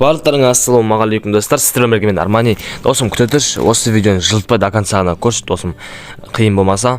Барлықтарыңа ассалаумағалейкум достар, сіздермен бірге мен Армани. Досым күтетірші, осы видеоны жылытпай до концағына көрші, досым қиын болмаса.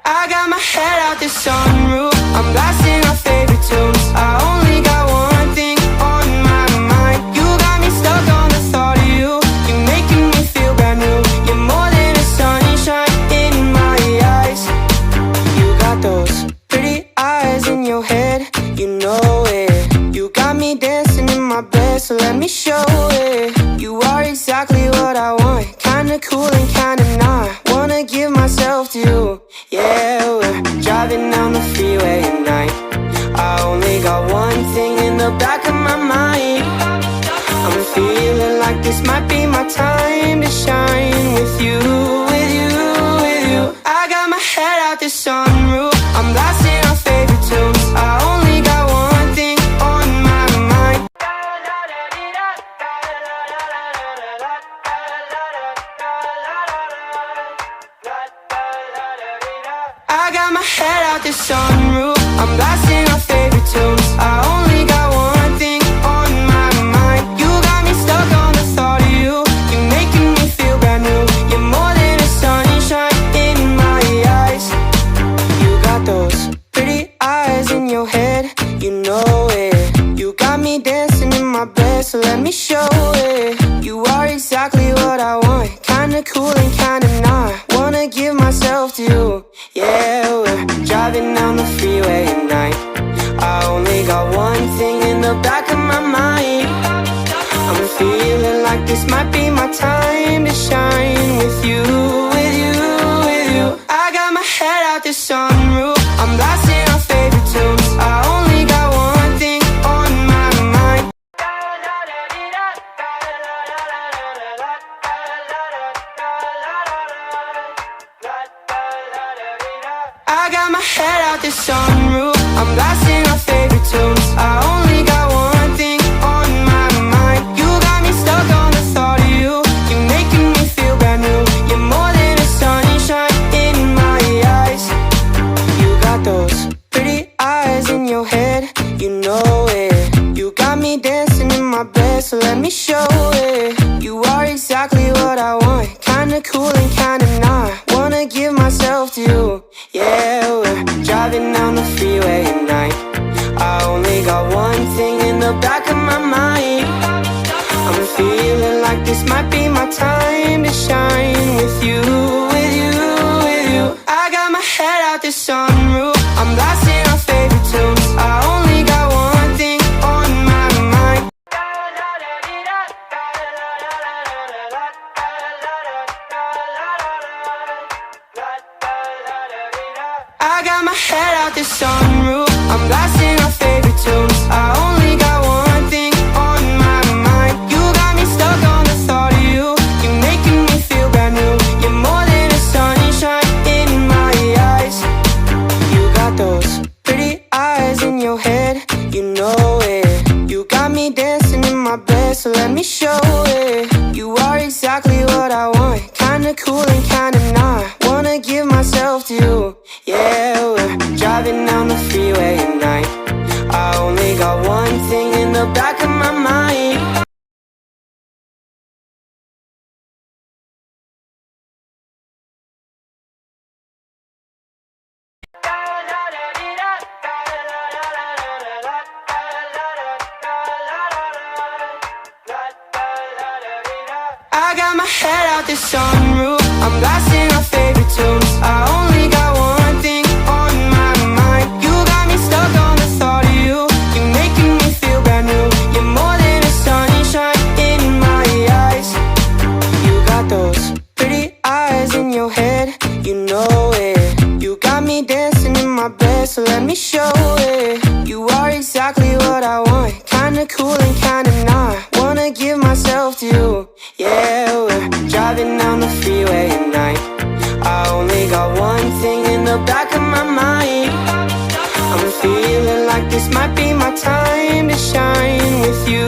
I got my head out the sunroof, I'm blasting our favorite tunes. I only got one thing on my mind. You got me stuck on the thought of you. You're making me feel brand new. You're more than a sunshine in my eyes. You got those pretty eyes in your head, you know it. You got me dancing in my bed, so let me show it. You are exactly what I want, kinda cool and kinda not. Wanna give myself to you. Yeah, we're driving down the freeway at night. I only got one thing in the back of my mind. I'm feeling like this might be my time to shine with you, with you, with you. I got my head out the sunroof, I'm blasting our favorite tunes. I only got one thing on my mind. I got my head out the sunroof, I'm blasting our favorite tunes. I only got one thing on my mind. You got me stuck on the thought of you. You're making me feel brand new. You're more than a sunshine in my eyes. You got those pretty eyes in your head, you know it. You got me dancing in my bed, so let me show it. You are exactly what I want, kinda cool and kinda not. Wanna give myself to you. Yeah, we're driving down the freeway at night. I only got one thing in the back of my mind. I'm feeling like this might be my time to shine with you, with you, with you. I got my head out the sunroof, I'm blasting our favorite tunes. I only got one thing on my mind. I got my head out the sunroof, I'm blasting our favorite tunes. I only got one thing on my mind. You got me stuck on the thought of you. You're making me feel brand new. You're more than a sunshine in my eyes. You got those pretty eyes in your head, you know it. You got me dancing in my bed, so let me show it. You are exactly what I want, kinda cool and kinda not. Wanna give myself to you. Yeah, we're driving down the freeway at night. I only got one thing in the back of my mind. I'm feeling like this might be my time to shine with you, with you, with you. I got my head out the sunroof, I'm blasting our favorite tunes. I only got one thing on my mind. I got my head out the sunroof, I'm blasting our favorite tunes. I only got one thing on my mind. You got me stuck on the thought of you. You're making me feel brand new. You're more than a sunshine in my eyes. You got those pretty eyes in your head, you know it. You got me dancing in my bed, so let me show it. You are exactly what I want, kinda cool and kinda not. Wanna give myself to you. Yeah, we're driving down the freeway at night. I only got one thing in the back of my mind. I got my head out the sunroof, I'm blasting our favorite tunes. I only got one thing on my mind. You got me stuck on the thought of you. You're making me feel brand new. You're more than a sunshine in my eyes. You got those pretty eyes in your head, you know it. You got me dancing in my bed, so let me show it. You are exactly what I want, kinda cool and kinda not. Wanna give myself to you. Yeah, we're driving down the freeway at night. I only got one thing in the back of my mind. I'm feeling like this might be my time to shine with you.